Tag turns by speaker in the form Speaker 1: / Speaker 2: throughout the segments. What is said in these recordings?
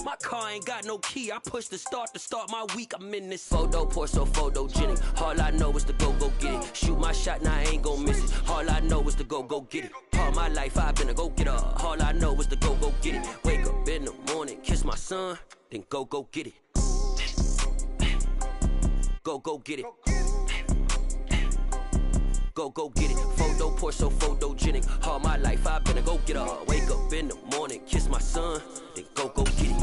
Speaker 1: My car ain't got no key. I push the start to start my week. I'm in this photo, pour so photogenic. All I know is to go get it. Shoot my shot, now I ain't gon' miss it. All I know is to go get it. All my life I've been a go getter. All I know is to go get it. Wake up in the morning, kiss my son, then go get it. Go get it. Go get it. Photo, pour so photogenic. All my life I've been a go getter. Wake up in the morning, kiss my son, then go get it.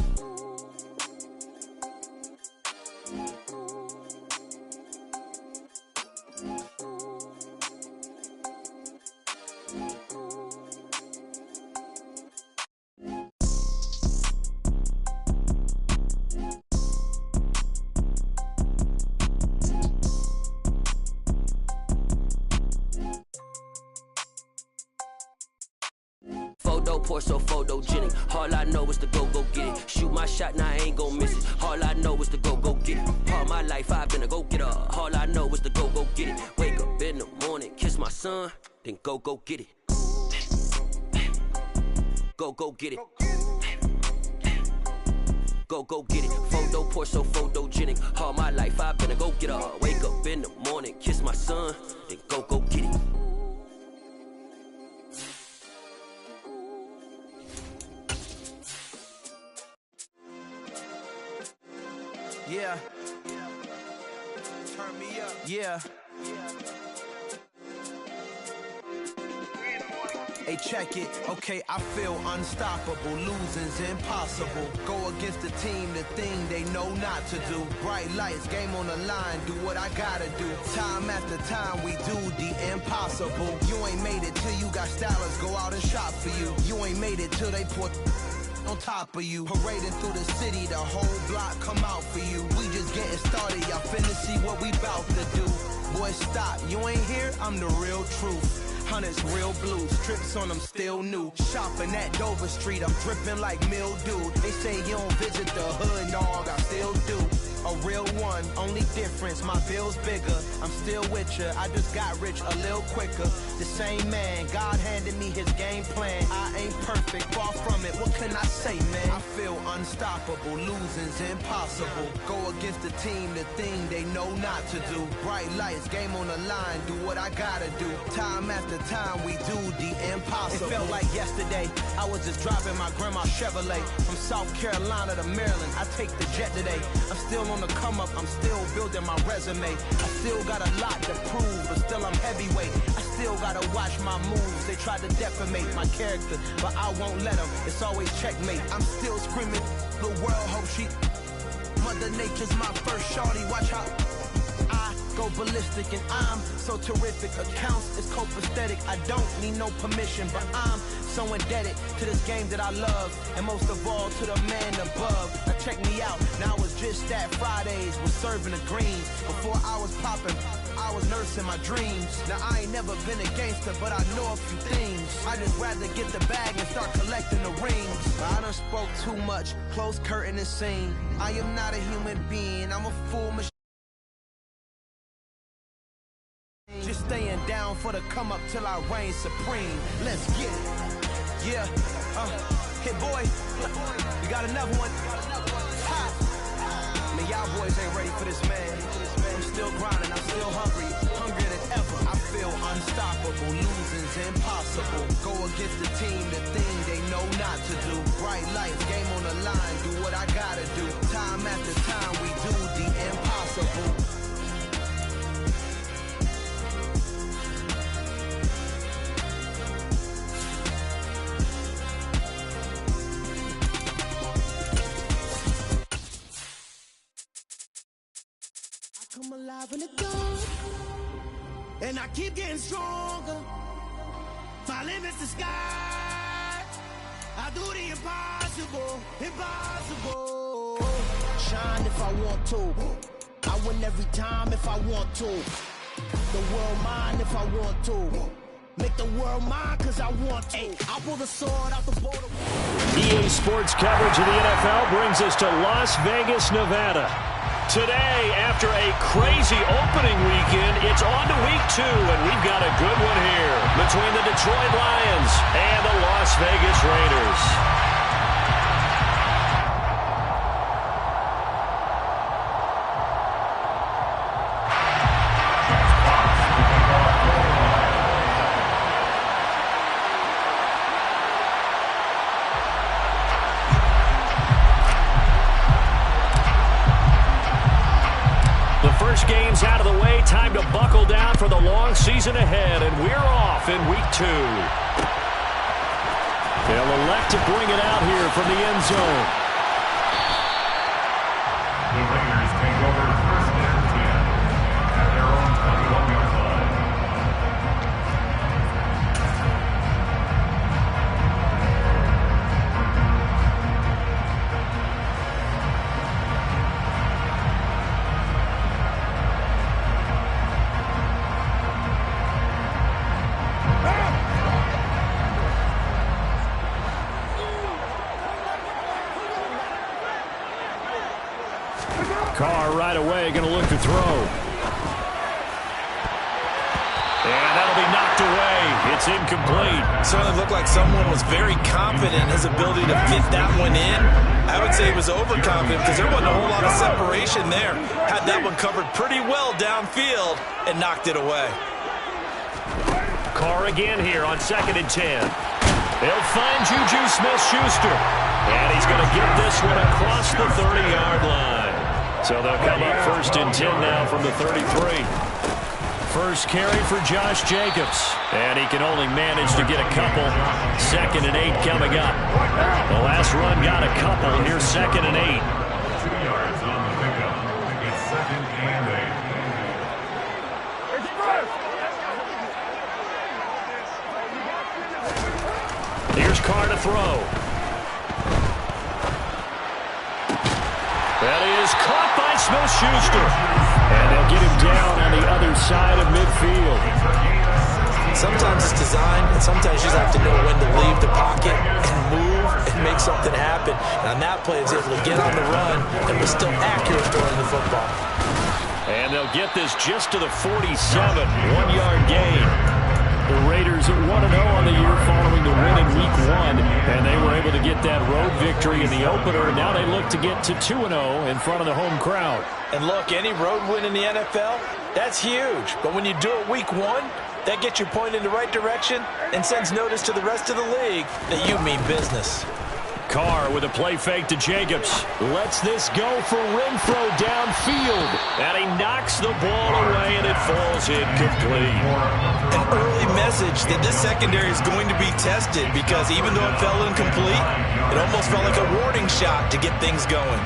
Speaker 1: Pour so photogenic. All I know is to go get it. Shoot my shot, now I ain't gon' miss it. All I know is to go get it. All my life I've been a go getter. All I know is to go get it. Wake up in the morning, kiss my son, then go get it. Go get it. Go get it. Photo, pour so photogenic. All my life I've been a go getter. Wake up in the morning, kiss my son, then go get it.
Speaker 2: Yeah. Turn me up. Yeah. Hey, check it. Okay, I feel unstoppable. Losing's impossible. Go against the team, the thing they know not to do. Bright lights, game on the line, do what I gotta do. Time after time, we do the impossible. You ain't made it till you got stylers go out and shop for you. You ain't made it till they put on top of you. Parading through the city, the whole block come out for you. We just getting started, y'all finna see what we bout to do. Boy, stop, you ain't here, I'm the real truth. Hunters, real blue, strips on them still new. Shopping at Dover Street, I'm dripping like mildew. They say you don't visit the hood, dog, I still do. A real one, only difference, my bill's bigger. I'm still with ya, I just got rich a little quicker. The same man, God handed me his game plan. I ain't perfect, far from it, what can I say, man? I feel unstoppable, losing's impossible. Go against the team, the thing they know not to do. Bright lights, game on the line, do what I gotta do. Time after time, we do the impossible. It felt like yesterday, I was just driving my grandma's Chevrolet. From South Carolina to Maryland, I take the jet today. I'm still on the come up, I'm still building my resume. I still got a lot to prove, but still I'm heavyweight. I still gotta watch my moves. They try to defamate my character, but I won't let them. It's always checkmate. I'm still screaming, the world hope she. Mother Nature's my first shorty, watch how I go ballistic, and I'm so terrific. Accounts is copacetic, I don't need no permission, but I'm so indebted to this game that I love, and most of all to the man above. Now check me out, now it's just that Fridays was serving the greens. Before I was popping, I was nursing my dreams. Now I ain't never been a gangster, but I know a few things. I just rather get the bag and start collecting the rings. I done spoke too much, close curtain and scene. I am not a human being, I'm a fool machine. Just staying down for the come up till I reign supreme. Let's get it. Yeah, hit boy, we got another one. Ha. Man, y'all boys ain't ready for this, man. I'm still grinding, I'm still hungry, hungrier than ever. I feel unstoppable, losing's impossible. Go against the team, the thing they know not to do. Bright lights, game on the line, do what I gotta do. Time after time, we do the impossible.
Speaker 3: I'm alive in the dark, and I keep getting stronger. My limit's the sky. I do the impossible, impossible. Shine if I want to. I win every time if I want to. The world mine if I want to. Make the world mine cause I want to. I'll pull the sword out the border.
Speaker 4: EA Sports coverage of the NFL brings us to Las Vegas, Nevada. Today, after a crazy opening weekend, it's on to week 2, and we've got a good one here between the Detroit Lions and the Las Vegas Raiders. first game's out of the way. Time to buckle down for the long season ahead, and we're off in week 2. They'll elect to bring it out here from the end zone.
Speaker 5: The Raiders take over 1st and 10 at their own 21-yard line.
Speaker 4: Carr right away going to look to throw. And that'll be knocked away. It's incomplete.
Speaker 6: Certainly looked like someone was very confident in his ability to fit that one in. I would say he was overconfident because there wasn't a whole lot of separation there. Had that one covered pretty well downfield and knocked it away.
Speaker 4: Carr again here on 2nd and 10. They'll find Juju Smith-Schuster. And he's going to get this one across the 30-yard line. So they'll come up 1st and 10 now from the 33. First carry for Josh Jacobs. And he can only manage to get a couple. 2nd and 8 coming up. The last run got a couple. Here's 2nd and 8.
Speaker 5: 2 yards on the pickup. It's 2nd and 8.
Speaker 4: Here's Carr to throw. That is caught by Smith-Schuster. And they'll get him down on the other side of midfield.
Speaker 6: Sometimes it's designed, and sometimes you just have to know when to leave the pocket and move and make something happen. And on that play, he's able to get on the run and was still accurate throwing the football.
Speaker 4: And they'll get this just to the 47, 1-yard gain. The Raiders 1-0 on the year following the win in Week 1, and they were able to get that road victory in the opener. Now they look to get to 2-0 in front of the home crowd.
Speaker 6: And look, any road win in the NFL, that's huge. But when you do it Week 1, that gets your point in the right direction and sends notice to the rest of the league that you mean business.
Speaker 4: Carr with a play fake to Jacobs. Lets this go for Renfro downfield. And he knocks the ball away, and it falls incomplete.
Speaker 6: An early message that this secondary is going to be tested because even though it fell incomplete, it almost felt like a warning shot to get things going.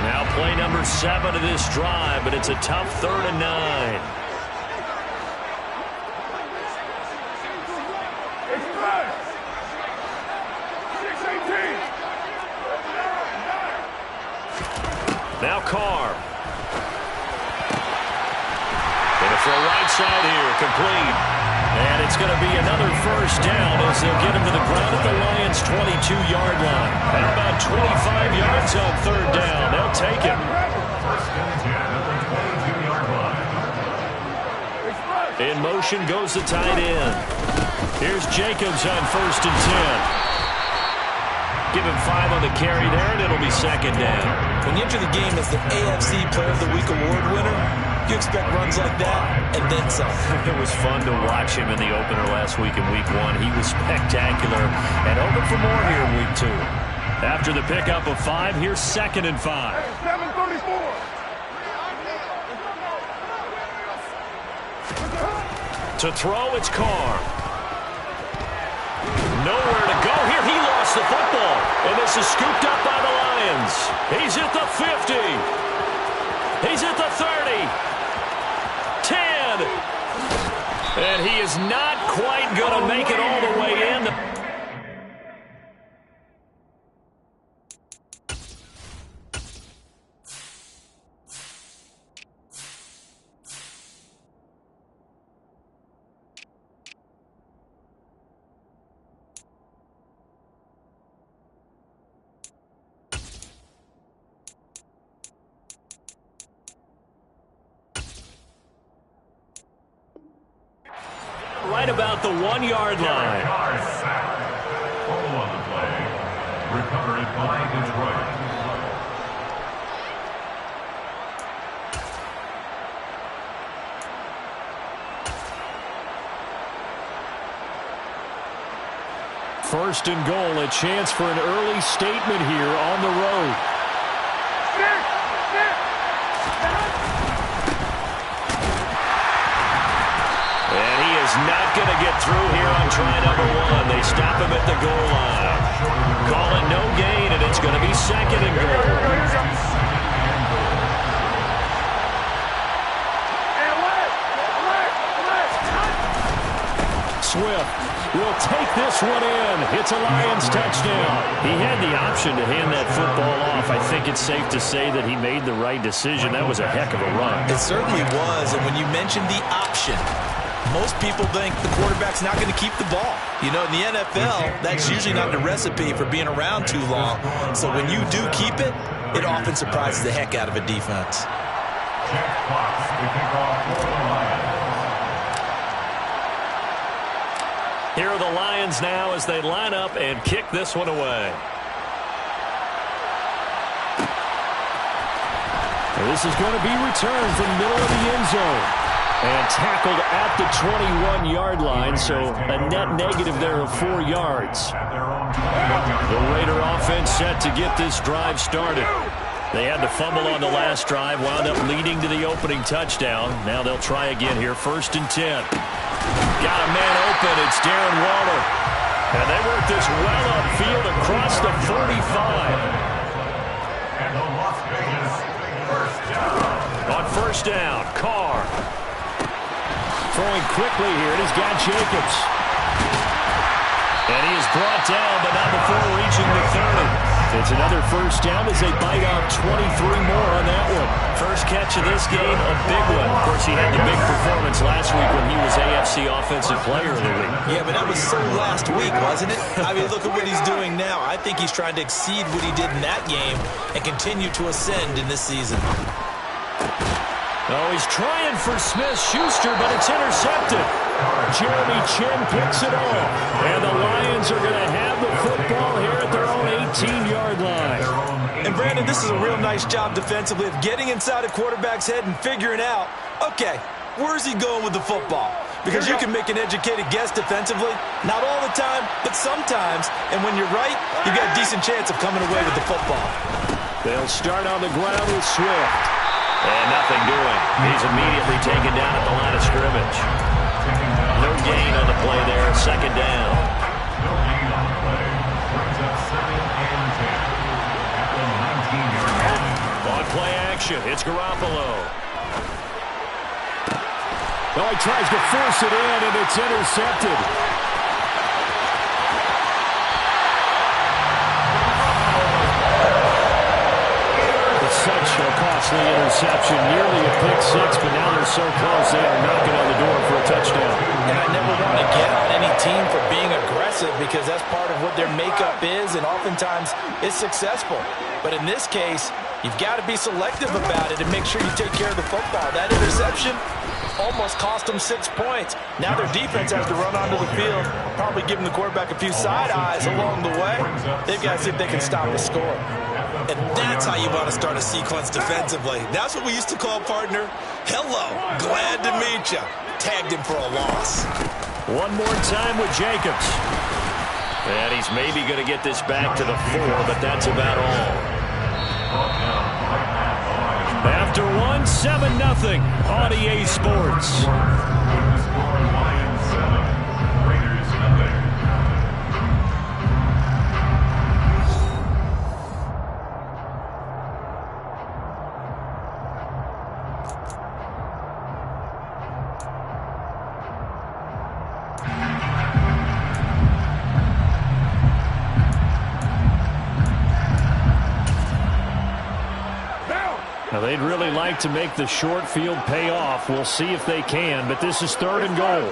Speaker 4: Now play number 7 of this drive, but it's a tough 3rd and 9. Now Carr. Gonna throw right side here, complete. And it's going to be another first down as they'll get him to the ground at the Lions' 22-yard line. How about 25 yards on 3rd down? They'll take it.
Speaker 5: 1st and 10 at the 22-yard line.
Speaker 4: In motion goes the tight end. Here's Jacobs on 1st and 10. Give him 5 on the carry there, and it'll be 2nd down.
Speaker 6: When you enter the game as the AFC Player of the Week award winner, you expect runs like that and then some.
Speaker 4: It was fun to watch him in the opener last week in Week 1. He was spectacular and open for more here in Week 2. After the pickup of 5, here's 2nd and 5. 7:34. To throw, it's Carr. Nowhere to go here. He lost the football. And this is scooped up by the Lions. He's at the 50. He's at the 30. 10. And he is not quite going to make it all the way in. Right about the 1-yard line.
Speaker 5: Carr sacked. Fumble on the play. Recovered by Detroit.
Speaker 4: First and goal, a chance for an early statement here on the road. going to get through here on try number 1. They stop him at the goal line. Call it no gain, and it's going to be 2nd and goal. Swift will take this one in. It's a Lions touchdown. He had the option to hand that football off. I think it's safe to say that he made the right decision. That was a heck of a run.
Speaker 6: It certainly was, and when you mentioned the option, most people think the quarterback's not going to keep the ball. You know, in the NFL, that's usually not the recipe for being around too long. So when you do keep it, it often surprises the heck out of a defense.
Speaker 5: Check box to kick off for the Lions.
Speaker 4: Here are the Lions now as they line up and kick this one away.
Speaker 3: This is going to be returned from the middle of the end zone. And tackled at the 21-yard line, so a net negative there of 4 yards.
Speaker 4: The Raider offense set to get this drive started. They had to fumble on the last drive, wound up leading to the opening touchdown. Now they'll try again here, 1st and 10. Got a man open. It's Darren Waller. And they work this well upfield across the 45.
Speaker 5: And the Las Vegas first down.
Speaker 4: On 1st down, Carr.
Speaker 3: Throwing quickly here. It is got Jacobs.
Speaker 4: And he is brought down, but not before reaching the 30.
Speaker 3: It's another 1st down as they bite out 23 more on that one.
Speaker 4: First catch of this game, a big one. Of course, he had the big performance last week when he was AFC Offensive Player of the Week.
Speaker 6: Yeah, but that was so last week, wasn't it? I mean, look at what he's doing now. I think he's trying to exceed what he did in that game and continue to ascend in this season.
Speaker 4: Oh, he's trying for Smith-Schuster, but it's intercepted.
Speaker 3: Jeremy Chinn picks it off.
Speaker 4: And the Lions are going to have the football here at their own 18-yard line.
Speaker 6: And, Brandon, this is a real nice job defensively of getting inside a quarterback's head and figuring out, okay, where's he going with the football? Because you can make an educated guess defensively. Not all the time, but sometimes. And when you're right, you've got a decent chance of coming away with the football.
Speaker 3: They'll start on the ground with Swift.
Speaker 4: And nothing doing. He's immediately taken down at the line of scrimmage. No gain on the play there. 2nd down.
Speaker 5: No gain on the play. Brings up 2nd and 10 at the 19-yard line.
Speaker 4: On play action, it's Garoppolo.
Speaker 3: Oh, he tries to force it in, and it's intercepted. Such a costly interception, nearly a pick 6, but now they're so close they are knocking on the door for a touchdown.
Speaker 6: And I never want to get on any team for being aggressive because that's part of what their makeup is, and oftentimes it's successful. But in this case, you've got to be selective about it and make sure you take care of the football. That interception almost cost them 6 points. Now their defense has to run onto the field, probably giving the quarterback a few side eyes along the way. They've got to see if they can stop the score. And that's how you want to start a sequence defensively. That's what we used to call, partner, hello, glad to meet you. Tagged him for a loss.
Speaker 4: One more time with Jacobs. And he's maybe going to get this back to the 4, but that's about all. After 1, 7-0 on EA Sports.
Speaker 5: Lions 7, Raiders nothing.
Speaker 3: Now, they'd really like to make the short field pay off. We'll see if they can, but this is 3rd and goal.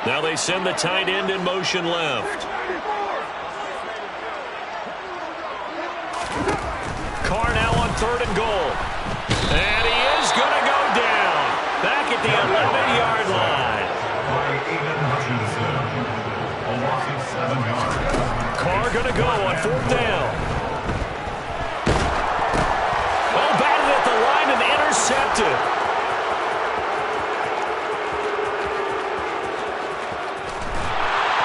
Speaker 4: Now they send the tight end in motion left. Carr now on 3rd and goal. And he is going to go down. Back at the 11-yard line. Carr going to go on 4th down. Intercepted.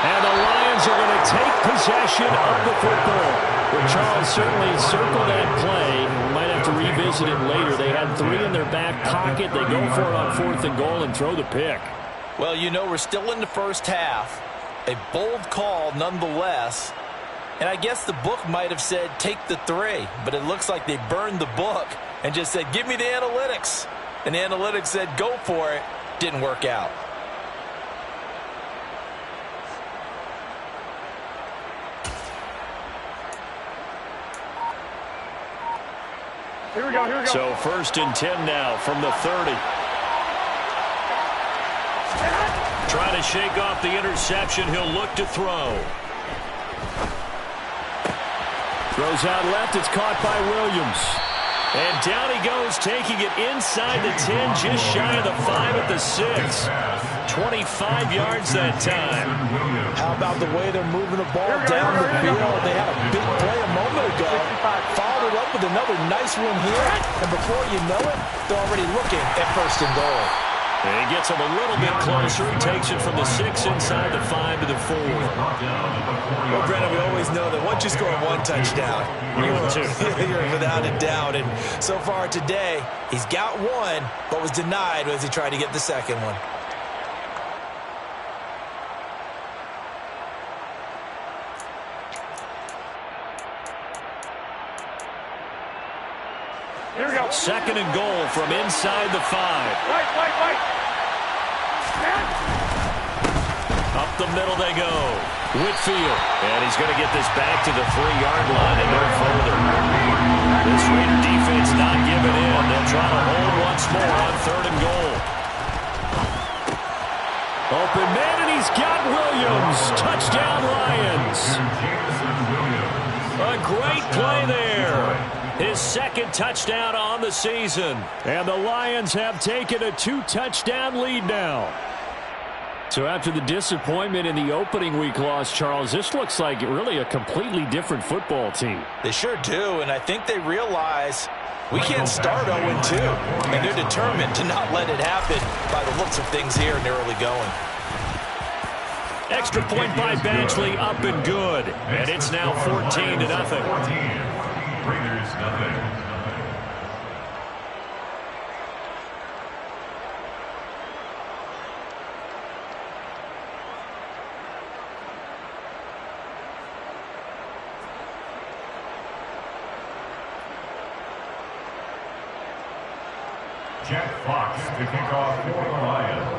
Speaker 3: And the Lions are going to take possession of the football. Well, Charles certainly circled that play. We might have to revisit it later. They had 3 in their back pocket. They go for it on 4th and goal and throw the pick.
Speaker 6: Well, you know, we're still in the first half. A bold call nonetheless. And I guess the book might have said take the 3, but it looks like they burned the book and just said give me the analytics. And the analytics said go for it. Didn't work out.
Speaker 7: Here we go.
Speaker 4: So 1st and 10 now from the 30. Trying to shake off the interception. He'll look to throw. Throws out left. It's caught by Williams. And down he goes, taking it inside the 10, just shy of the 5 at the 6. 25 yards that time.
Speaker 6: How about the way they're moving the ball down the field? They had a big play a moment ago. Followed it up with another nice one here. And before you know it, they're already looking at 1st and goal.
Speaker 4: And he gets him a little bit closer. He takes it from the 6 inside the 5 to the 4.
Speaker 6: Well, Brennan, we always know that once you score 1 touchdown, you're without a doubt. And so far today, he's got 1, but was denied as he tried to get the second one.
Speaker 7: Here we go.
Speaker 4: 2nd and goal from inside the 5.
Speaker 7: Wait.
Speaker 4: Up the middle they go. Whitfield. And he's going to get this back to the 3-yard line and no further. This Raider defense not giving in. They'll try to hold once more on 3rd and goal. Open man, and he's got Williams. Touchdown, Lions. A great play there. His 2nd touchdown on the season. And the Lions have taken a 2-touchdown lead now. So after the disappointment in the opening week loss, Charles, this looks like really a completely different football team.
Speaker 6: They sure do, and I think they realize we can't start 0-2, and they're determined to not let it happen by the looks of things here in the early going.
Speaker 4: Extra point by Badgley, up and good. And it's now 14-0.
Speaker 5: 14. Raiders nothing. Jack Fox to kick off for the Lions.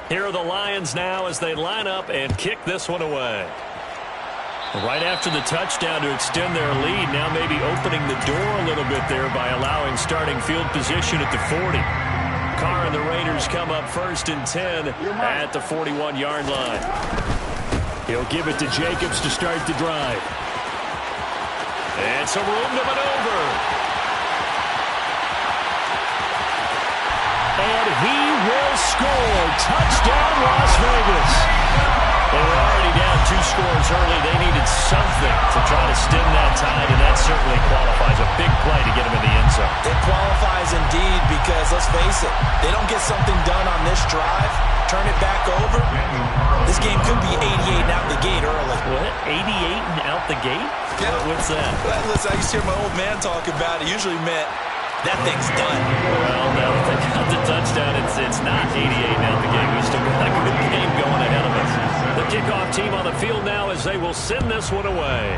Speaker 4: Here are the Lions now as they line up and kick this one away. Right after the touchdown to extend their lead, now maybe opening the door a little bit there by allowing starting field position at the 40. Carr and the Raiders come up 1st and 10 at the 41-yard line. He'll give it to Jacobs to start the drive. And some room to maneuver. And he will score. Touchdown, Las Vegas. They were already down 2 scores early. They needed something to try to stem that tide, and that certainly qualifies. A big play to get them in the end zone.
Speaker 6: It qualifies indeed because, let's face it, they don't get something done on this drive, turn it back over, this game could be 88 and out the gate early.
Speaker 4: What? 88 and out the gate?
Speaker 6: Yeah.
Speaker 4: What's that?
Speaker 6: Well, listen, I used to hear my old man talk about it. Usually meant that thing's done.
Speaker 4: Well, now that they got the touchdown, it's not 88 and out the gate. We still got a good game going ahead of us. The kickoff team on the field now as they will send this one away.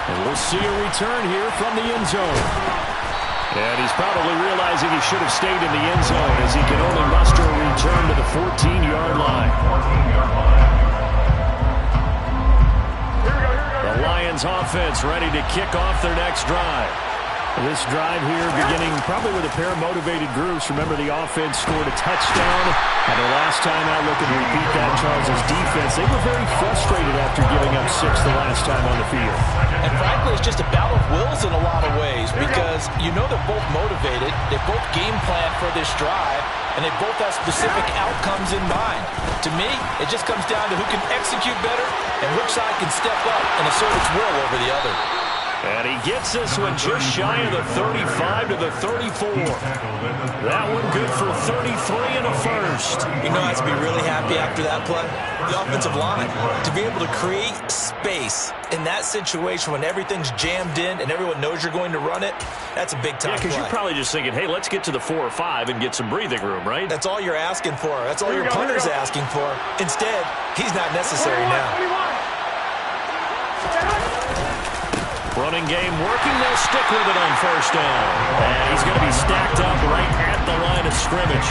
Speaker 4: And we'll see a return here from the end zone. And he's probably realizing he should have stayed in the end zone as he can only muster a return to the 14-yard line. The Lions offense ready to kick off their next drive. This drive here beginning probably with a pair of motivated groups. Remember, the offense scored a touchdown. And the last time out, looking to repeat that, Charles' defense, they were very frustrated after giving up 6 the last time on the field.
Speaker 6: And frankly, it's just a battle of wills in a lot of ways because you know they're both motivated. They both game plan for this drive, and they both have specific outcomes in mind. To me, it just comes down to who can execute better and which side can step up and assert its will over the other.
Speaker 4: And he gets this one just shy of the 35 to the 34. That one good for 33 and a first.
Speaker 6: You know, I have to be really happy after that play. The offensive line, to be able to create space in that situation when everything's jammed in and everyone knows you're going to run it, that's a big-time play.
Speaker 4: Because you're probably just thinking, hey, let's get to the 4 or 5 and get some breathing room, right?
Speaker 6: That's all you're asking for. That's all your punter's asking for. Instead, he's not necessary now.
Speaker 4: Running game working. They'll stick with it on first down. And he's going to be stacked up right at the line of scrimmage.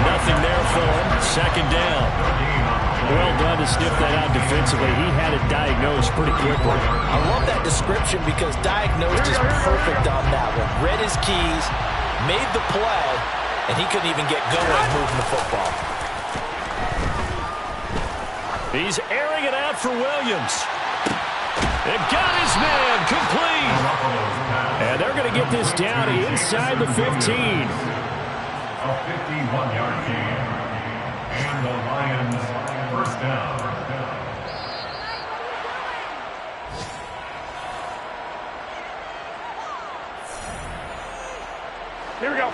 Speaker 4: Nothing there for him. Second down. Well done to sniff that out defensively. He had it diagnosed pretty quickly.
Speaker 6: I love that description because diagnosed is perfect on that one. Read his keys, made the play, and he couldn't even get going moving the football.
Speaker 4: He's airing it out for Williams. It got his man complete. And they're going to get this down inside the 15.
Speaker 5: A 51-yard gain. And the Lions first down.
Speaker 7: Here we go.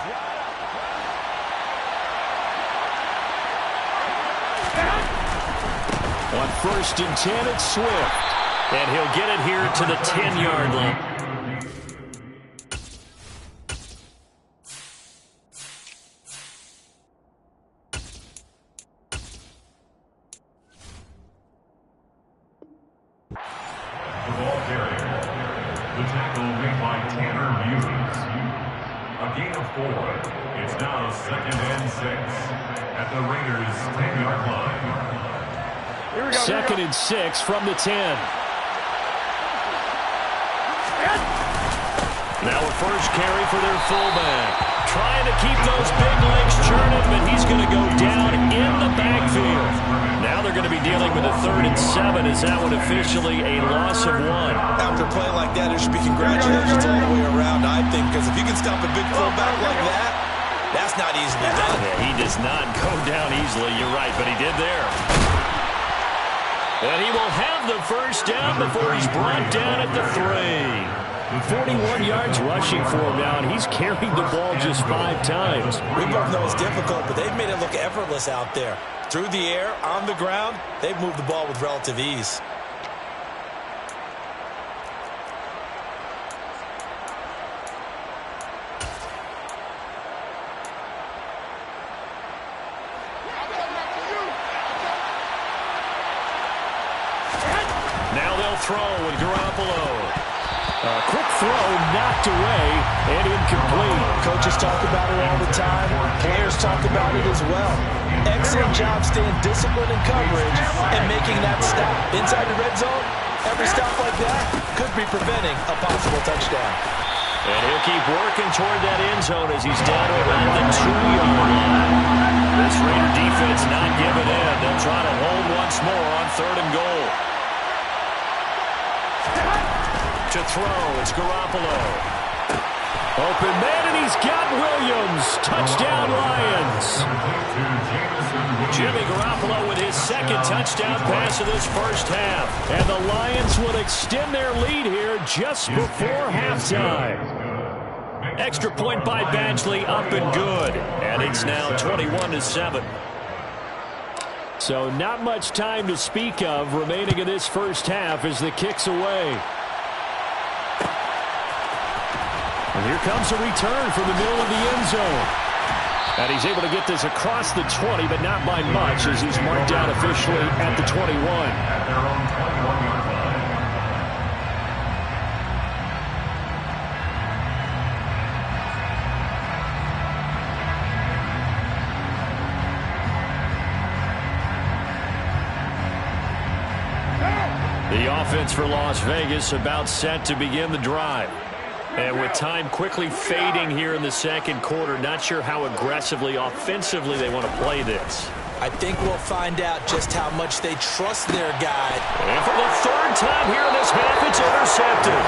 Speaker 4: On 1st and 10, it's Swift. And he'll get it here to the 10-yard line.
Speaker 5: The ball carrier. The tackle made by Tanner Muse. A gain of 4. It's now 2nd and 6 at the Raiders' 10-yard line.
Speaker 7: Here we go.
Speaker 4: 2nd and 6 from the 10. Now a first carry for their fullback. Trying to keep those big legs churning, but he's going to go down in the backfield. Now they're going to be dealing with a 3rd and 7. Is that one officially a loss of 1?
Speaker 6: After a play like that, there should be congratulations all the way around, I think, because if you can stop a big fullback like that, that's not easily done.
Speaker 4: Yeah, he does not go down easily, you're right, but he did there. And he will have the first down before he's brought down at the 3. 41 yards rushing for him now, and he's carried the ball just 5 times.
Speaker 6: We both know it's difficult, but they've made it look effortless out there. Through the air, on the ground, they've moved the ball with relative ease.
Speaker 4: Now they'll throw with Garoppolo. A quick throw knocked away and incomplete.
Speaker 6: Coaches talk about it all the time. Players talk about it as well. Excellent job staying disciplined in coverage and making that stop. Inside the red zone, every stop like that could be preventing a possible touchdown.
Speaker 4: And he'll keep working toward that end zone as he's down around the 2-yard line. This Raider defense not giving in. They'll try to hold once more on 3rd and goal. To throw, it's Garoppolo. Open man, and he's got Williams. Touchdown, Lions. Jimmy Garoppolo with his 2nd touchdown pass of this first half. And the Lions will extend their lead here just before halftime. Extra point by Badgley, up and good. And it's now 21-7. So not much time to speak of remaining in this first half as the kick's away. And here comes a return from the middle of the end zone. And he's able to get this across the 20, but not by much, as he's marked down officially at the 21.
Speaker 5: At their own 21-yard line.
Speaker 4: The offense for Las Vegas about set to begin the drive. And with time quickly fading here in the second quarter, not sure how aggressively, offensively they want to play this.
Speaker 6: I think we'll find out just how much they trust their guy.
Speaker 4: And for the third time here in this half, it's intercepted.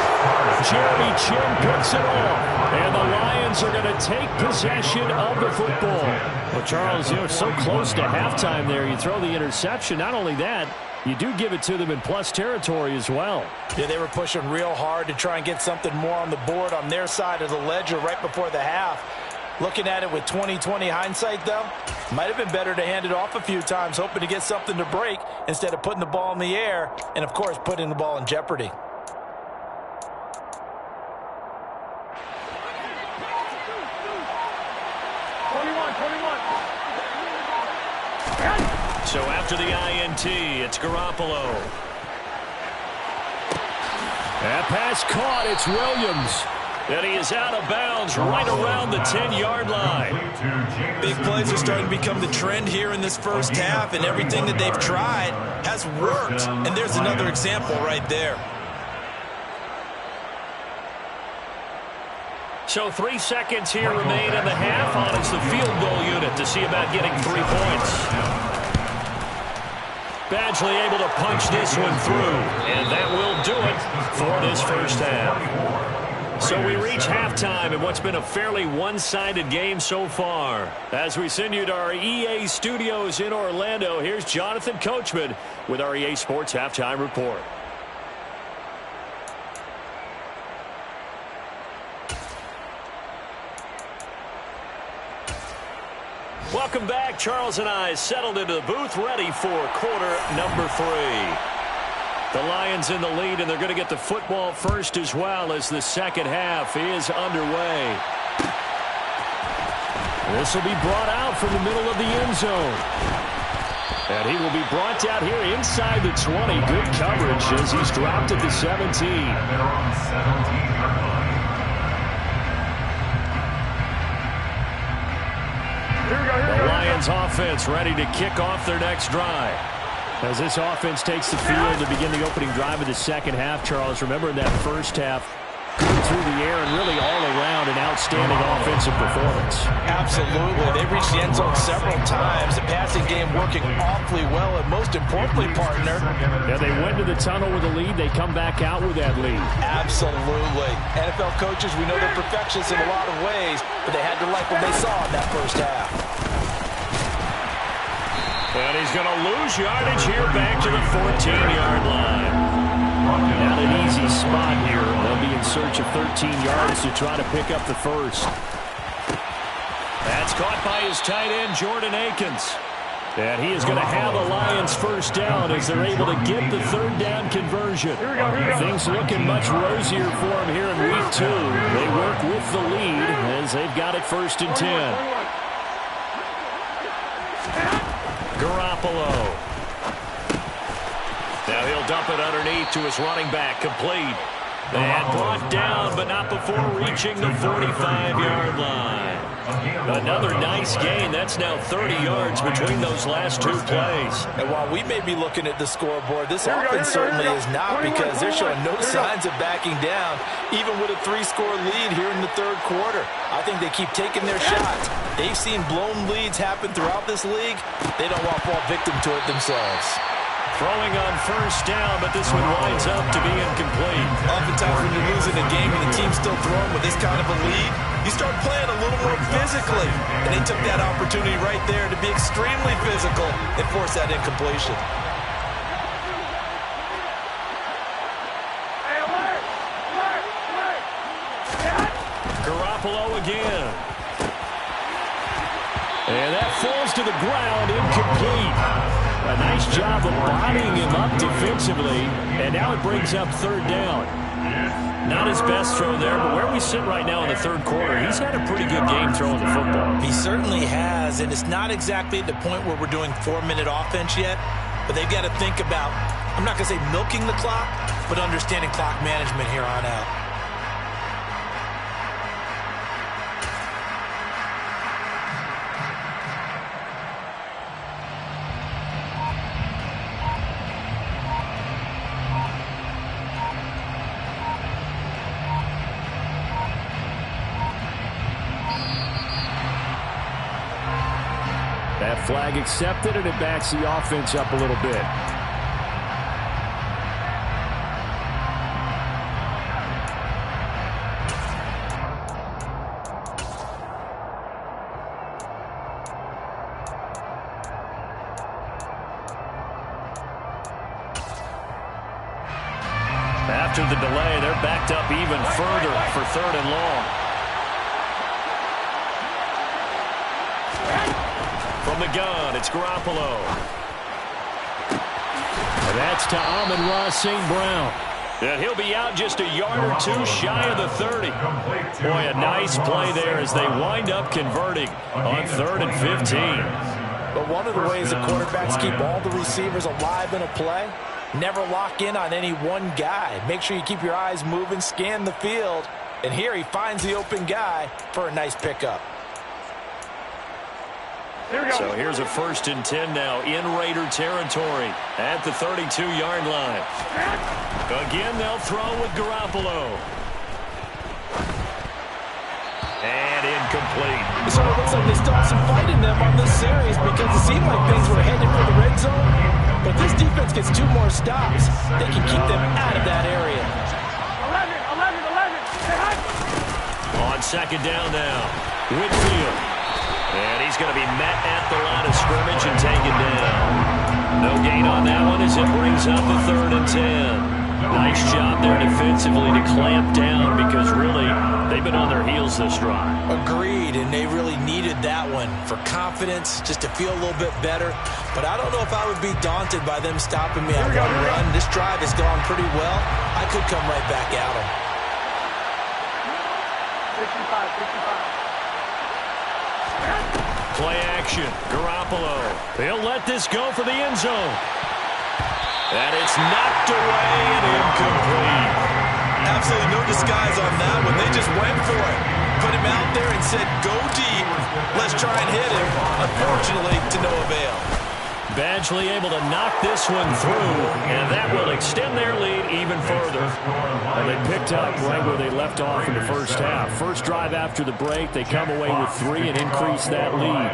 Speaker 4: Jeremy Chinn picks it off. And the Lions are going to take possession of the football. Well, Charles, you're so close to halftime there. You throw the interception. Not only that, you do give it to them in plus territory as well.
Speaker 6: Yeah, they were pushing real hard to try and get something more on the board on their side of the ledger right before the half. Looking at it with 20/20 hindsight, though, might have been better to hand it off a few times, hoping to get something to break instead of putting the ball in the air and, of course, putting the ball in jeopardy.
Speaker 4: So after the INT, it's Garoppolo. That pass caught. It's Williams. And he is out of bounds right around the 10-yard line.
Speaker 6: Big plays are starting to become the trend here in this first half, and everything that they've tried has worked. And there's another example right there.
Speaker 4: So 3 seconds here remain in the half. On it's the field goal unit to see about getting 3 points. Badgley able to punch this one through, and that will do it for this first half. So we reach halftime in what's been a fairly one-sided game so far. As we send you to our EA studios in Orlando, here's Jonathan Coachman with our EA Sports Halftime Report. Welcome back. Charles and I settled into the booth, ready for quarter number 3. The Lions in the lead, and they're going to get the football first as well as the second half is underway. This will be brought out from the middle of the end zone. And he will be brought down here inside the 20. Good coverage as he's dropped at the 17. The Lions offense ready to kick off their next drive. As this offense takes the field to begin the opening drive of the second half, Charles, remember in that first half, good through the air and really all around an outstanding offensive performance.
Speaker 6: Absolutely. They reached the end zone several times. The passing game working awfully well, and most importantly, partner.
Speaker 4: Yeah, they went to the tunnel with a lead. They come back out with that lead.
Speaker 6: Absolutely. NFL coaches, we know they're perfectionists in a lot of ways, but they had to like what they saw in that first half.
Speaker 4: And he's going to lose yardage here back to the 14-yard line. Not an easy spot here. They'll be in search of 13 yards to try to pick up the first. That's caught by his tight end, Jordan Akins. And he is going to have the Lions first down as they're able to get the third down conversion. Things looking much rosier for him here in week 2. They work with the lead as they've got it 1st and 10. Garoppolo. Now he'll dump it underneath to his running back, complete. And brought down, but not before reaching the 45-yard line. Another nice gain. That's now 30 yards between those last 2 plays.
Speaker 6: And while we may be looking at the scoreboard, this offense certainly is not, because they're showing no signs of backing down, even with a 3-score lead here in the third quarter. I think they keep taking their shots. They've seen blown leads happen throughout this league. They don't want to fall victim to it themselves.
Speaker 4: Throwing on first down, but this one winds up to be incomplete.
Speaker 6: Oftentimes when you're losing a game and the team's still throwing with this kind of a lead, you start playing a little more physically. And they took that opportunity right there to be extremely physical and force that incompletion.
Speaker 4: Garoppolo again. And that falls to the ground, incomplete. A nice job of bodying him up defensively, and now it brings up third down. Not his best throw there, but where we sit right now in the third quarter, he's had a pretty good game throwing the football.
Speaker 6: He certainly has, and it's not exactly at the point where we're doing 4-minute offense yet, but they've got to think about, I'm not going to say milking the clock, but understanding clock management here on out.
Speaker 4: That flag accepted, and it backs the offense up a little bit. After the delay, they're backed up even further for 3rd and long. From the gun, it's Garoppolo. And that's to Amon-Ra St. Brown. And he'll be out just a yard or two shy of the 30. Boy, a nice play there as they wind up converting on 3rd and 15.
Speaker 6: But one of the ways the quarterbacks keep all the receivers alive in a play, never lock in on any one guy. Make sure you keep your eyes moving, scan the field. And here he finds the open guy for a nice pickup.
Speaker 4: So here's a 1st and 10 now in Raider territory at the 32-yard line. Again, they'll throw with Garoppolo. And incomplete.
Speaker 6: So it looks like they still have some fight in them on this series because it seemed like things were headed for the red zone. But this defense gets 2 more stops. They can keep them out of that area.
Speaker 4: 11. On 2nd down now, Whitfield. And he's going to be met at the line of scrimmage and taken down. No gain on that one as it brings up the 3rd and 10. Nice job there defensively to clamp down because really they've been on their heels this drive.
Speaker 6: Agreed, and they really needed that one for confidence, just to feel a little bit better. But I don't know if I would be daunted by them stopping me on one run. This drive has gone pretty well. I could come right back at them.
Speaker 7: 65.
Speaker 4: Play action, Garoppolo. He'll let this go for the end zone. And it's knocked away and incomplete.
Speaker 6: Absolutely no disguise on that one. They just went for it. Put him out there and said, go deep. Let's try and hit him. Unfortunately, to no avail.
Speaker 4: Badgley able to knock this one through, and that will extend their lead even further. And they picked up right where they left off in the first half. First drive after the break, they come away with 3 and increase that lead.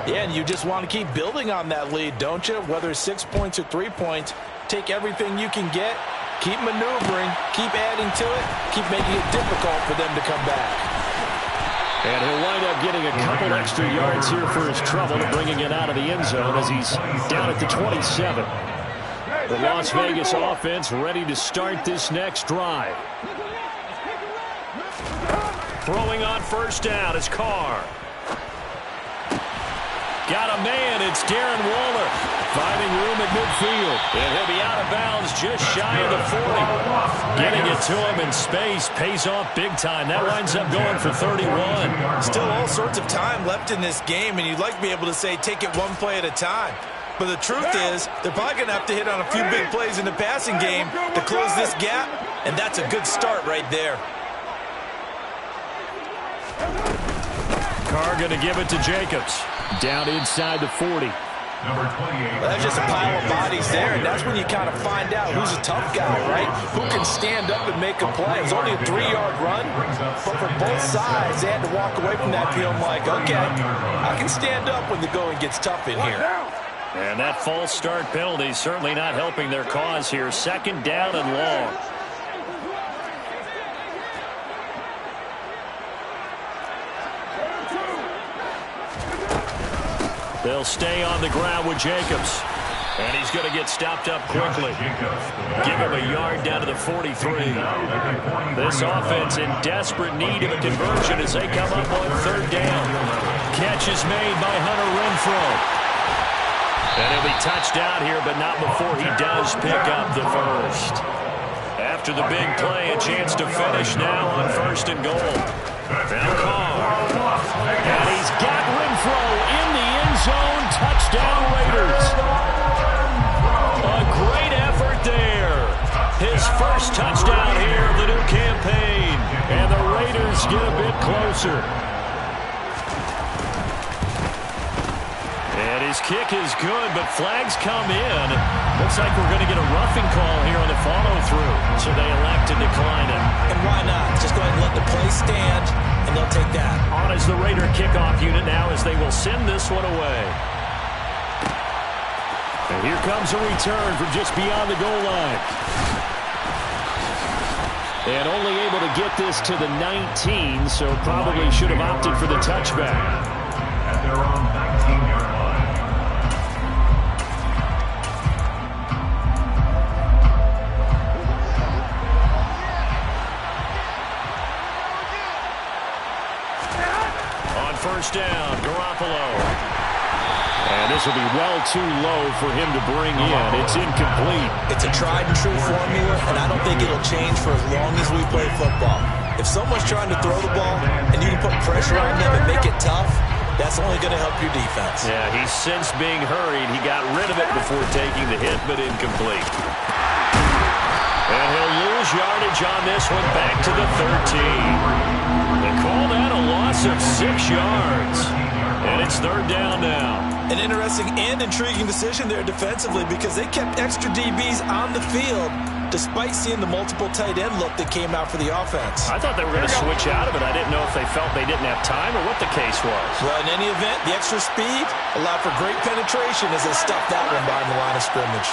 Speaker 6: Yeah, and you just want to keep building on that lead, don't you? Whether it's 6 points or 3 points, take everything you can get, keep maneuvering, keep adding to it, keep making it difficult for them to come back.
Speaker 4: And he'll wind up getting a couple extra yards here for his trouble, bringing it out of the end zone as he's down at the 27. The Las Vegas offense ready to start this next drive. Throwing on 1st down is Carr. Got a man, it's Darren Waller. Finding room at midfield. And he'll be out of bounds just shy of the 40. Getting it to him in space pays off big time. That winds up going for 31.
Speaker 6: Still all sorts of time left in this game, and you'd like to be able to say take it one play at a time. But the truth is, they're probably going to have to hit on a few big plays in the passing game to close this gap, and that's a good start right there.
Speaker 4: Carr going to give it to Jacobs. Down inside the 40.
Speaker 5: Number 28.
Speaker 6: Well, that's just a pile of bodies there, and that's when you kind of find out who's a tough guy, right? Who can stand up and make a play. It was only a 3-yard run, but for both sides, they had to walk away from that feeling like, okay, I can stand up when the going gets tough in here.
Speaker 4: And that false start penalty certainly not helping their cause here. 2nd down and long. They'll stay on the ground with Jacobs. And he's going to get stopped up quickly. Give him a yard down to the 43. This offense in desperate need of a conversion as they come up on 3rd down. Catch is made by Hunter Renfrow. And he'll be touched out here, but not before he does pick up the first. After the big play, a chance to finish now on 1st and goal. Now Carr. And he's got Renfrow in the end zone. Touchdown Raiders. A great effort there. His first touchdown here of the new campaign. And the Raiders get a bit closer. And his kick is good, but flags come in. Looks like we're going to get a roughing call here on the follow-through. So they elect to decline it.
Speaker 6: And why not? Just go ahead and let the play stand, and they'll take that.
Speaker 4: On is the Raider kickoff unit now as they will send this one away. Here comes a return from just beyond the goal line. And only able to get this to the 19, so probably should have opted for the touchback.
Speaker 5: At their own 19-yard line.
Speaker 4: On first down, Garoppolo. And this will be well too low for him to bring in. It's incomplete.
Speaker 6: It's a tried-and-true formula, and I don't think it'll change for as long as we play football. If someone's trying to throw the ball and you can put pressure on them and make it tough, that's only going to help your defense.
Speaker 4: Yeah, he's since being hurried. He got rid of it before taking the hit, but incomplete. And he'll lose yardage on this one back to the 13. They call that a loss of 6 yards. And it's third down now.
Speaker 6: An interesting and intriguing decision there defensively because they kept extra DBs on the field despite seeing the multiple tight end look that came out for the offense.
Speaker 4: I thought they were going to switch out of it. I didn't know if they felt they didn't have time or what the case was.
Speaker 6: Well, in any event, the extra speed allowed for great penetration as they stuffed that one behind the line of scrimmage.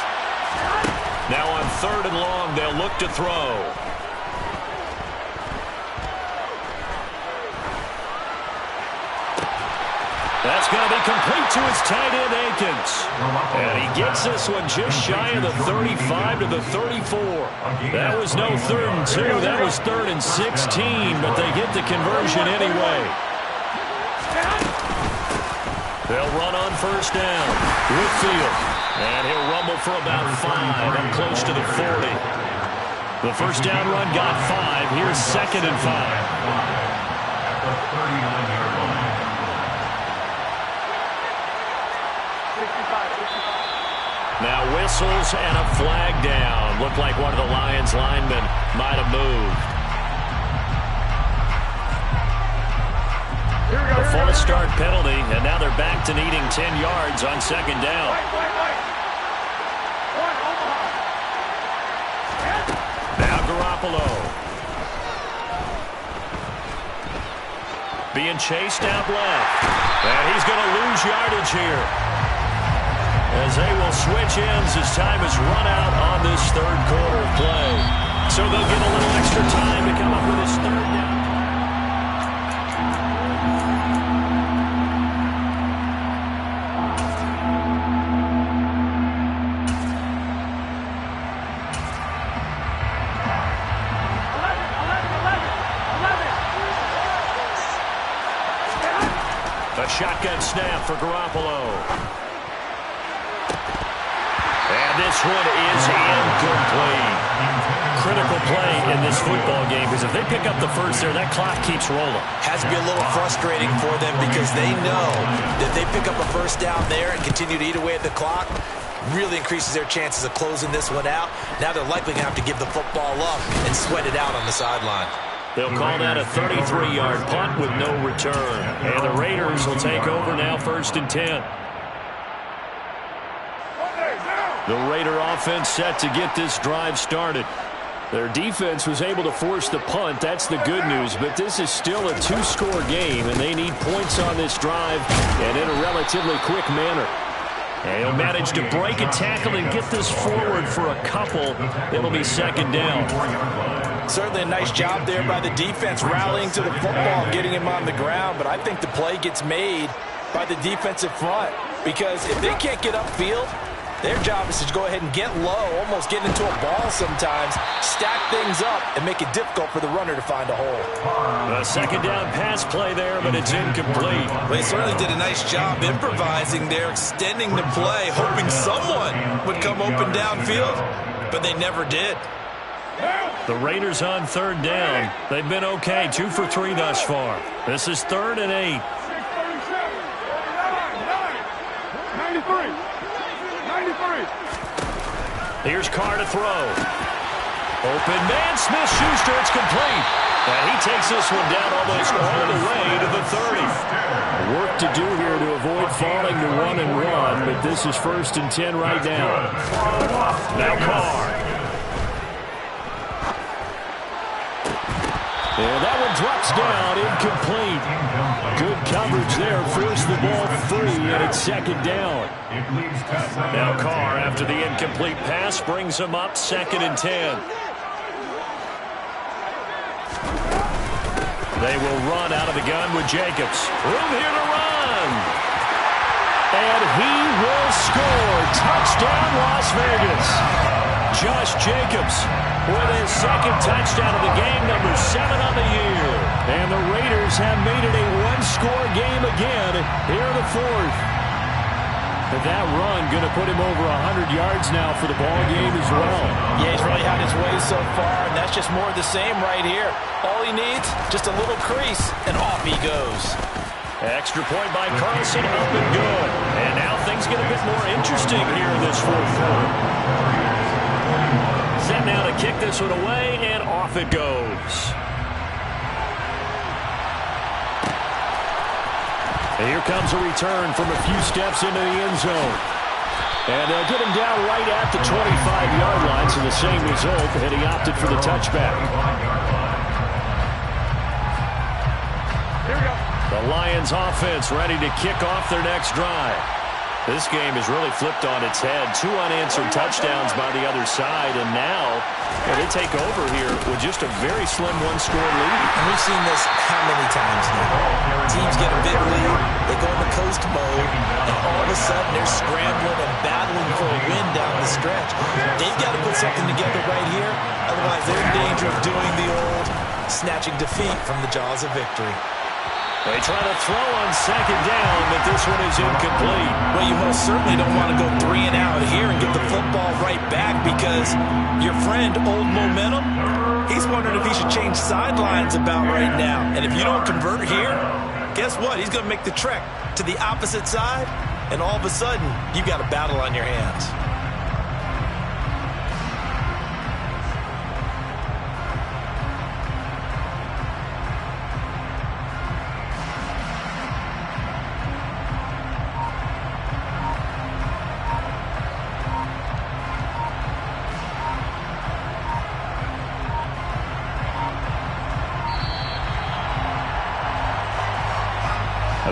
Speaker 4: Now on third and long, they'll look to throw. That's going to be complete to his tight end, Akins. And he gets this one just shy of the 35 to the 34. That was no 3rd and 2. That was 3rd and 16, but they get the conversion anyway. They'll run on first down. Whitfield. And he'll rumble for about 5 up close to the 40. The first down run got 5. Here's 2nd and 5.
Speaker 5: At the 39-yard line.
Speaker 4: Now whistles and a flag down. Looked like one of the Lions linemen might have moved. A false start penalty, and now they're back to needing 10 yards on second down. Now Garoppolo. Being chased out left. And he's going to lose yardage here, as they will switch ends as time has run out on this third quarter of play. So they'll get a little extra time to come up with this third down. A shotgun snap for Garoppolo. And this one is incomplete. Critical play in this football game, because if they pick up the first there, that clock keeps rolling.
Speaker 6: Has to be a little frustrating for them because they know that they pick up a first down there and continue to eat away at the clock, really increases their chances of closing this one out. Now they're likely going to have to give the football up and sweat it out on the sideline.
Speaker 4: They'll call that a 33-yard punt with no return. And the Raiders will take over now, 1st and 10. The Raider offense set to get this drive started. Their defense was able to force the punt. That's the good news. But this is still a 2-score game, and they need points on this drive and in a relatively quick manner. And he'll manage to break a tackle and get this forward for a couple. It'll be second down.
Speaker 6: Certainly a nice job there by the defense rallying to the football, getting him on the ground. But I think the play gets made by the defensive front, because if they can't get upfield, their job is to go ahead and get low, almost get into a ball sometimes, stack things up, and make it difficult for the runner to find a hole.
Speaker 4: A second down pass play there, but it's incomplete.
Speaker 6: They certainly did a nice job improvising there, extending the play, hoping someone would come open downfield, but they never did.
Speaker 4: The Raiders on third down. They've been okay, 2 for 3 thus far. This is 3rd and 8.
Speaker 8: 93.
Speaker 4: Here's Carr to throw. Open man, Smith-Schuster, it's complete. And he takes this one down almost all the way to the 30. Work to do here to avoid falling to 1 and 1, but this is 1st and 10 right now. Now Carr. And that one drops down, incomplete. Good coverage there. Forced the ball free, and it's second down. Now Carr, after the incomplete pass, brings him up 2nd and 10. They will run out of the gun with Jacobs. Room here to run. And he will score. Touchdown, Las Vegas. Josh Jacobs with his 2nd touchdown of the game, number 7 on the year. And the Raiders have made it a one-score game again here in the 4th. And that run going to put him over 100 yards now for the ball game as well.
Speaker 6: Yeah, he's really had his way so far, and that's just more of the same right here. All he needs, just a little crease, and off he goes.
Speaker 4: Extra point by Carlson, up and good. And now things get a bit more interesting here in this 4th quarter. Set now to kick this one away, and off it goes. And here comes a return from a few steps into the end zone. And they'll get him down right at the 25-yard line, so the same result, and he opted for the touchback.
Speaker 8: Here we go.
Speaker 4: The Lions offense ready to kick off their next drive. This game has really flipped on its head. 2 unanswered touchdowns by the other side, and now they take over here with just a very slim one-score lead.
Speaker 6: And we've seen this how many times now? Teams get a big lead, they go into coast mode, and all of a sudden they're scrambling and battling for a win down the stretch. They've got to put something together right here, otherwise they're in danger of doing the old snatching defeat from the jaws of victory.
Speaker 4: They try to throw on 2nd down, but this one is incomplete.
Speaker 6: Well, you most certainly don't want to go 3 and out here and get the football right back, because your friend, Old Momentum, he's wondering if he should change sidelines about right now. And if you don't convert here, guess what? He's going to make the trek to the opposite side, and all of a sudden, you've got a battle on your hands.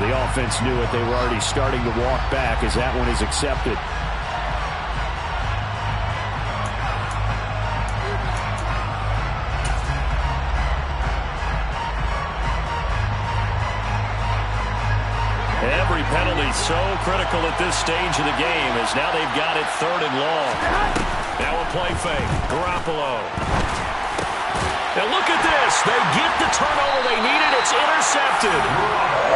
Speaker 4: The offense knew it. They were already starting to walk back as that one is accepted. Every penalty so critical at this stage of the game, as now they've got it 3rd and long. Now a play fake. Garoppolo. Now look at this. They get the turnover they needed. It's intercepted.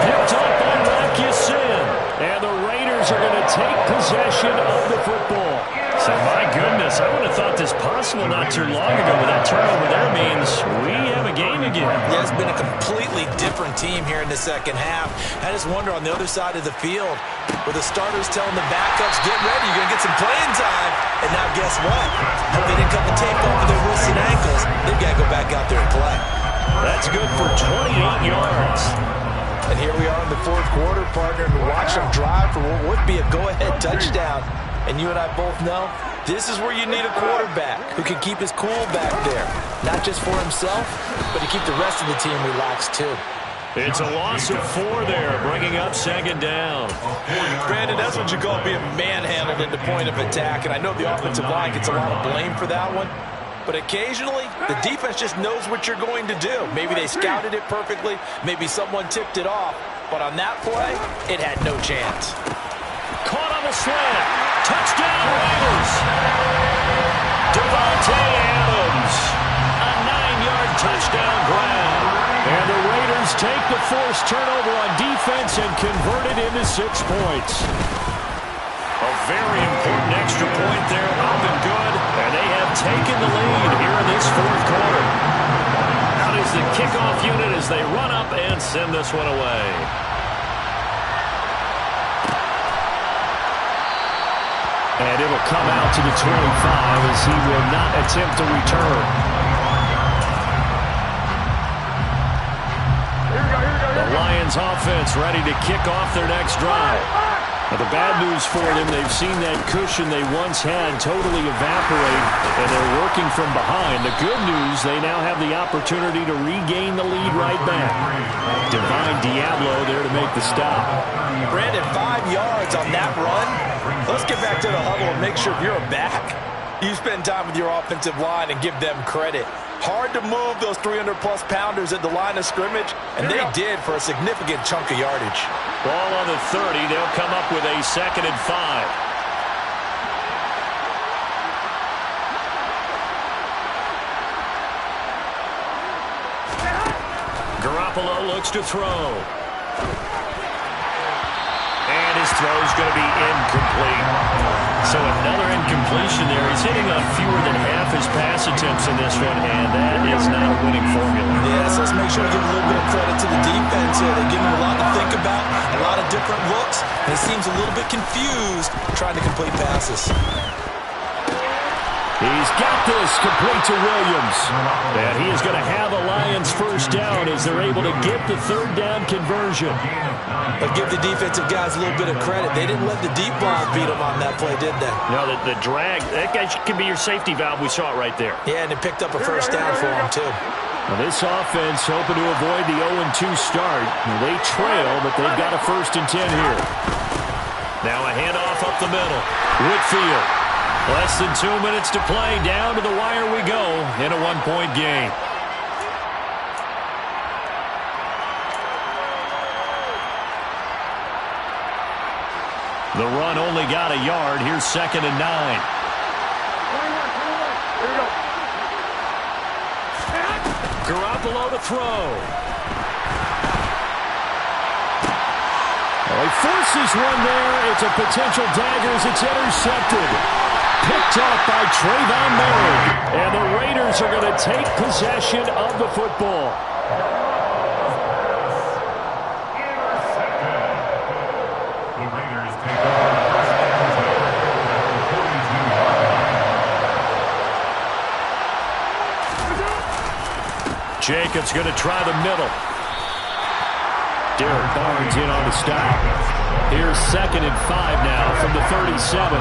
Speaker 4: Picked up by Marcus Sin. And the Raiders are going to take possession of the football. So, my goodness, I would have thought this possible not too long ago, but that turnover there means we have a game again.
Speaker 6: Yeah, it's been a completely different team here in the 2nd half. I just wonder on the other side of the field, where the starters telling the backups, get ready, you're going to get some playing time. And now guess what? Hope they didn't cut the tape off of their wrists and ankles. They've got to go back out there and play.
Speaker 4: That's good for 28 yards.
Speaker 6: And here we are in the 4th quarter, partner, and watch them drive for what would be a go-ahead touchdown. And you and I both know this is where you need a quarterback who can keep his cool back there. Not just for himself, but to keep the rest of the team relaxed too.
Speaker 4: It's a loss of 4 there, bringing up 2nd down.
Speaker 6: Brandon, that's what you call being manhandled into point of attack. And I know the offensive line gets a lot of blame for that one. But occasionally, the defense just knows what you're going to do. Maybe they scouted it perfectly. Maybe someone tipped it off. But on that play, it had no chance.
Speaker 4: Caught on the slant. Touchdown, Raiders. Devontae Adams. A 9-yard touchdown grab. And the Raiders take the forced turnover on defense and convert it into 6 points. A very important extra point there, up and good. And they have taken the lead here in this 4th quarter. Out is the kickoff unit as they run up and send this one away. And it'll come out to the 25 as he will not attempt a return. The Lions offense ready to kick off their next drive. Now, the bad news for them, they've seen that cushion they once had totally evaporate, and they're working from behind. The good news, they now have the opportunity to regain the lead right back. Divine Diablo there to make the stop.
Speaker 6: Brandon, 5 yards on that run. Let's get back to the huddle and make sure if you're a back, you spend time with your offensive line and give them credit. Hard to move those 300-plus pounders at the line of scrimmage, and they did for a significant chunk of yardage.
Speaker 4: Ball on the 30. They'll come up with a 2nd and 5. Garoppolo looks to throw. And his throw is going to be incomplete. So another incompletion there. He's hitting on fewer than half his pass attempts in this one, and that is not a winning formula.
Speaker 6: Yeah, so let's make sure to give a little bit of credit to the defense here. They're giving him a lot to think about, a lot of different looks, and he seems a little bit confused trying to complete passes.
Speaker 4: He's got this complete to Williams. And he is going to have a Lions first down as they're able to get the 3rd down conversion.
Speaker 6: But give the defensive guys a little bit of credit. They didn't let the deep ball beat them on that play, did they?
Speaker 4: No, the drag, that guy can be your safety valve. We saw it right there.
Speaker 6: Yeah, and it picked up a first down for him, too.
Speaker 4: Now this offense hoping to avoid the 0-2 start. They trail, but they've got a 1st and 10 here. Now a handoff up the middle. Whitfield. Less than 2 minutes to play. Down to the wire we go in a 1-point game. The run only got a yard. Here's 2nd and 9. Garoppolo to throw. Well, he forces one there. It's a potential dagger as it's intercepted. Picked off by Trayvon Moehrig. And the Raiders are going to take possession of the football.
Speaker 5: The Raiders take over.
Speaker 4: Jacobs going to try the middle. Derek Barnes in on the stop. Here's 2nd and 5 now from the 37.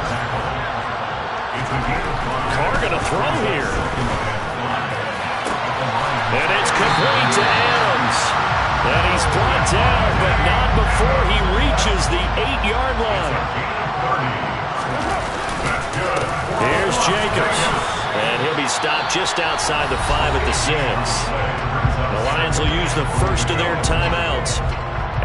Speaker 4: Carr going to throw here. And it's complete to Adams. And he's brought down, but not before he reaches the 8-yard line. Here's Jacobs. And he'll be stopped just outside the 5 at the 6. The Lions will use the first of their timeouts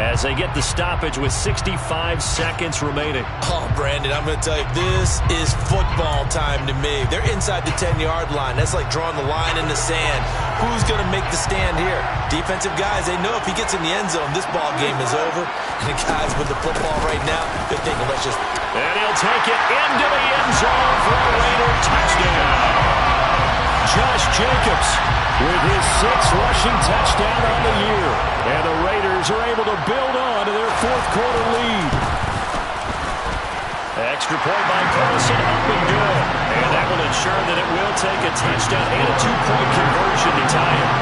Speaker 4: as they get the stoppage with 65 seconds remaining.
Speaker 6: Oh, Brandon, I'm going to tell you, this is football time to me. They're inside the 10-yard line. That's like drawing the line in the sand. Who's going to make the stand here? Defensive guys, they know if he gets in the end zone, this ball game is over. And the guys with the football right now, they're thinking, let's just...
Speaker 4: And he'll take it into the end zone for a Raider touchdown. Josh Jacobs with his 6th rushing touchdown on the year. And the Raiders are able to build on to their 4th quarter lead. Extra point by Carlson, up and good. And that will ensure that it will take a touchdown and a 2-point conversion to tie it.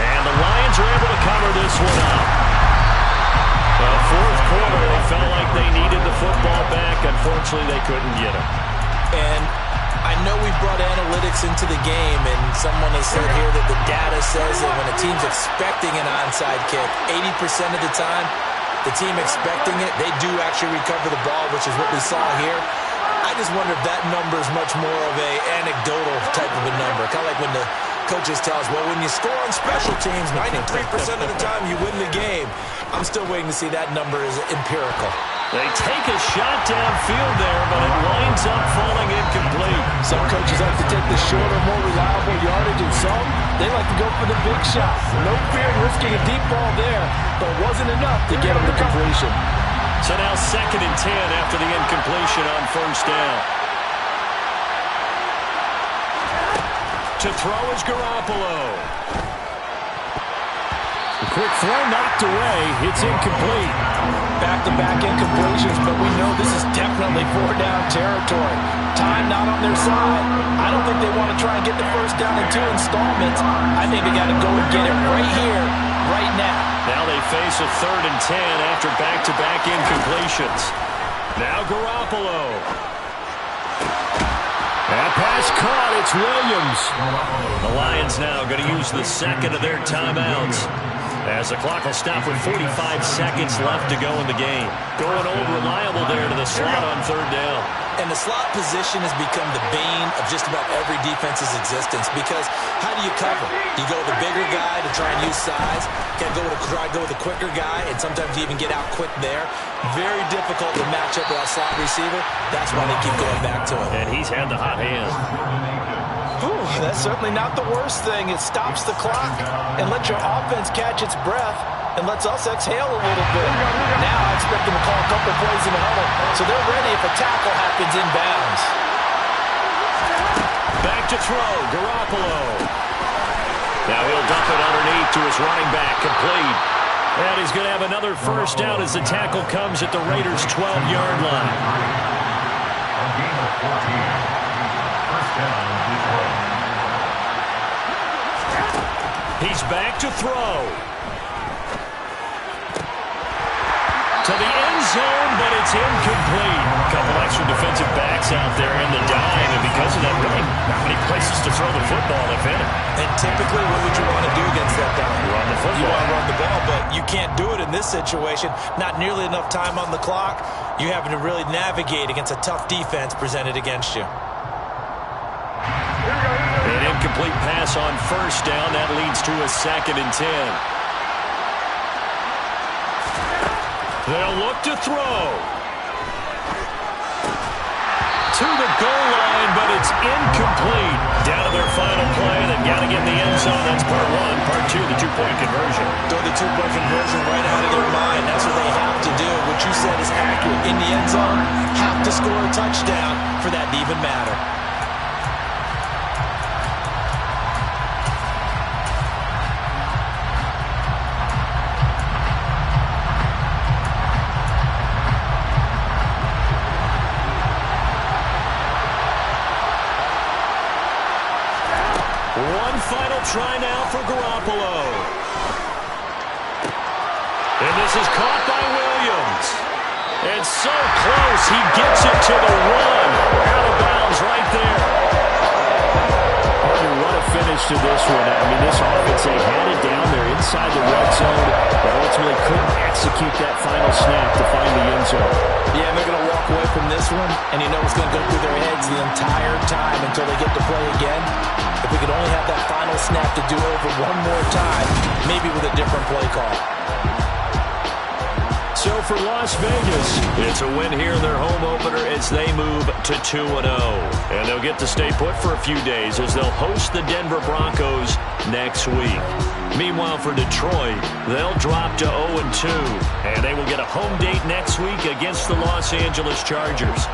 Speaker 4: And the Lions are able to cover this one up. The 4th quarter, they felt like they needed the football back. Unfortunately, they couldn't get it.
Speaker 6: And I know we brought analytics into the game, and someone has said here that the data says that when a team's expecting an onside kick, 80% of the time, the team expecting it, they do actually recover the ball, which is what we saw here. I just wonder if that number is much more of a anecdotal type of a number. Kind of like when the coaches tell us, well, when you score on special teams, 93% of the time you win the game. I'm still waiting to see that number is empirical.
Speaker 4: They take a shot downfield there, but it winds up falling incomplete.
Speaker 6: Some coaches like to take the shorter, more reliable yardage, and some, they like to go for the big shot. No fear in risking a deep ball there, but it wasn't enough to get them to completion.
Speaker 4: So now 2nd and 10 after the incompletion on 1st down. To throw is Garoppolo. The quick throw knocked away. It's incomplete.
Speaker 6: Back-to-back incompletions, but we know this is definitely 4-down territory. Time not on their side. I don't think they want to try and get the first down in 2 installments. I think they got to go and get it right here right now.
Speaker 4: Now they face a 3rd and 10 after back-to-back incompletions. Now Garoppolo. That pass caught. It's Williams. The Lions now going to use the second of their timeouts, as the clock will stop with 45 seconds left to go in the game. Going old reliable there to the slot on 3rd down.
Speaker 6: And the slot position has become the bane of just about every defense's existence, because how do you cover? You go with a bigger guy to try and use size. Can't try to go with a quicker guy, and sometimes you even get out quick there. Very difficult to match up with that slot receiver. That's why they keep going back to him.
Speaker 4: And he's had the hot hand.
Speaker 6: Whew, that's certainly not the worst thing. It stops the clock and lets your offense catch its breath and lets us exhale a little bit. Now I expect them to call a couple plays in the huddle, so they're ready if a tackle happens inbounds.
Speaker 4: Back to throw, Garoppolo. Now he'll dump it underneath to his running back, complete. And he's going to have another first down as the tackle comes at the Raiders' 12-yard line.
Speaker 5: A gain of 14. First down, Detroit.
Speaker 4: He's back to throw. To the end zone, but it's incomplete. A couple extra defensive backs out there in the dime, and because of that, really not many places to throw the football, if any.
Speaker 6: And typically, what would you want to do against that down?
Speaker 4: Run the football.
Speaker 6: You want to run the ball, but you can't do it in this situation. Not nearly enough time on the clock. You're having to really navigate against a tough defense presented against you.
Speaker 4: An incomplete pass on first down. That leads to a 2nd and 10. They'll look to throw. To the goal line, but it's incomplete. Down to their final play. They've got to get in the end zone. That's part 1. Part 2, the 2-point conversion.
Speaker 6: Throw the 2-point conversion right out of their mind. That's what they have to do. What you said is accurate. In the end zone, have to score a touchdown for that to even matter.
Speaker 4: Final try now for Garoppolo. And this is caught by Williams. And so close, he gets it to the 1. Out of bounds right there. What a finish to this one. I mean, this offense, they had it down there inside the red zone, but ultimately couldn't execute that final snap to find the end zone.
Speaker 6: Yeah, and they're going to walk away from this one, and you know it's going to go through their heads the entire time until they get to play again. If we could only have that final snap to do over one more time, maybe with a different play call.
Speaker 4: So for Las Vegas, it's a win here in their home opener as they move to 2-0. And they'll get to stay put for a few days as they'll host the Denver Broncos next week. Meanwhile, for Detroit, they'll drop to 0-2. And they will get a home date next week against the Los Angeles Chargers.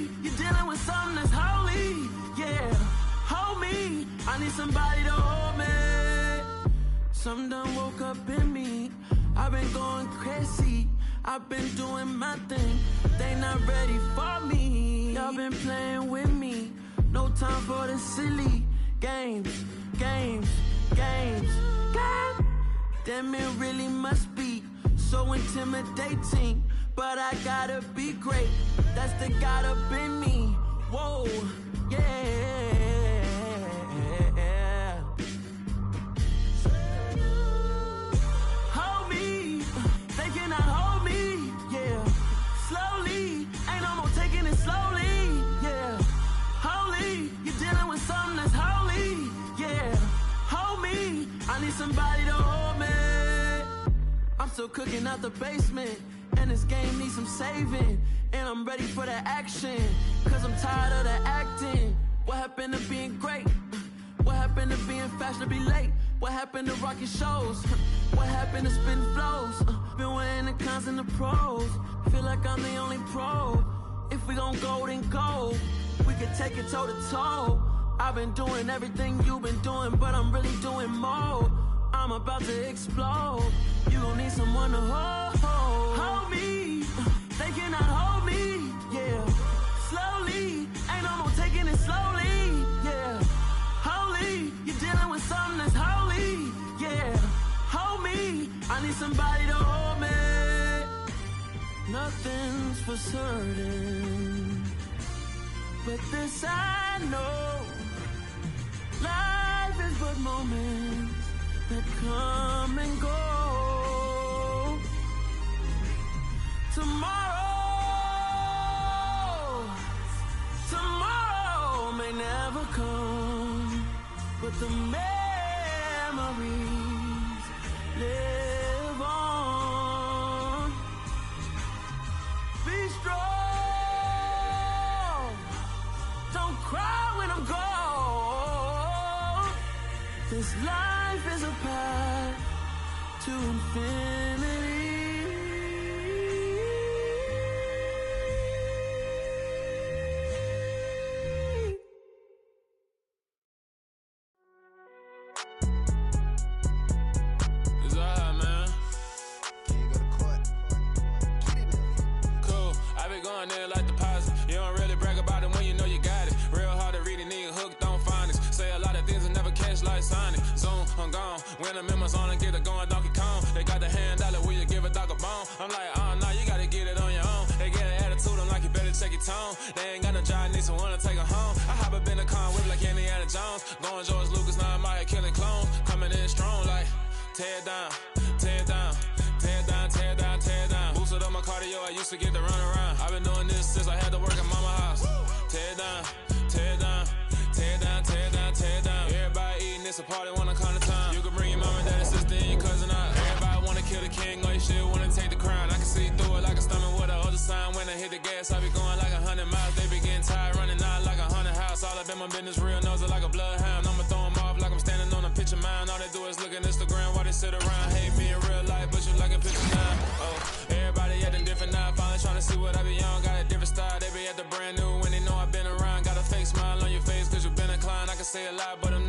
Speaker 3: Holy, you're dealing with something that's holy. Yeah, hold me. I need somebody to hold me. Something done woke up in me. I've been going crazy. I've been doing my thing. They not ready for me. Y'all been playing with me. No time for the silly games. Damn, it really must be so intimidating. But I gotta be great. That's the God up in me. Whoa, yeah. Hold me. They cannot hold me. Yeah. Slowly. Ain't no more taking it slowly. Yeah. Holy. You're dealing with something that's holy. Yeah. Hold me. I need somebody to hold me. I'm still cooking out the basement. And this game needs some saving. And I'm ready for the action. Cause I'm tired of the acting. What happened to being great? What happened to being fashionably late? What happened to rocking shows? What happened to spitting flows? Been weighing the cons and the pros. Feel like I'm the only pro. If we gon' go, then go. We could take it toe to toe. I've been doing everything you've been doing, but I'm really doing more. I'm about to explode. You gon' need someone to hold me. They cannot hold me. Yeah. Slowly. Ain't no more taking it slowly. Yeah. Holy. You're dealing with something that's holy. Yeah. Hold me. I need somebody to hold me. Nothing's for certain, but this I know. Life is but moments that come and go. Tomorrow may never come, but the memories live on. Be strong, don't cry when I'm gone. This life is a path to infinity.
Speaker 9: It's alright, man.
Speaker 2: Can you go to court? Get it up.
Speaker 9: Cool. I been going there like deposit. You don't really brag about it when you know you got it. Real hard to read a nigga hooked, don't find it. Say a lot of things and never catch like Sonic. Zoom, I'm gone. When I'm in my zone and get it going Donkey Kong. They got the hand dollar, will you give a dog a bone? I'm like, oh, no, you gotta get it on your own. They get an attitude, I'm like, you better check your tone. They ain't got no job, need someone to take her home. I hop up in the car, whip like Indiana Jones. Going George Lucas, now I'm out here killing clones. Coming in strong like, tear down, tear down, tear down, tear down, tear down. Boosted up my cardio, I used to get to run around. I've been doing this since I had to work at mama house. Tear down, tear down, tear down, tear down, tear down. Everybody eating, it's a party, wanna come to time. You can bring your mom and daddy, sister, and your cousin out. Everybody wanna kill the king, or you shit wanna take the crown. I can see through it like a stomach with a other sign. When I hit the gas, I be going like 100 miles. They be getting tired, running out like 100 house. All up in my business, real nose like a bloodhound. I'ma throw them off like I'm standing on a picture mound. All they do is look at Instagram while they sit around. Hate me in real life, but you like a picture now. Oh, everybody acting different now. Finally trying to see what I be on. Got a different style, they be at the brand new when they know I've been around. Got a fake smile on your face cause you been inclined. I can say a lot, but I'm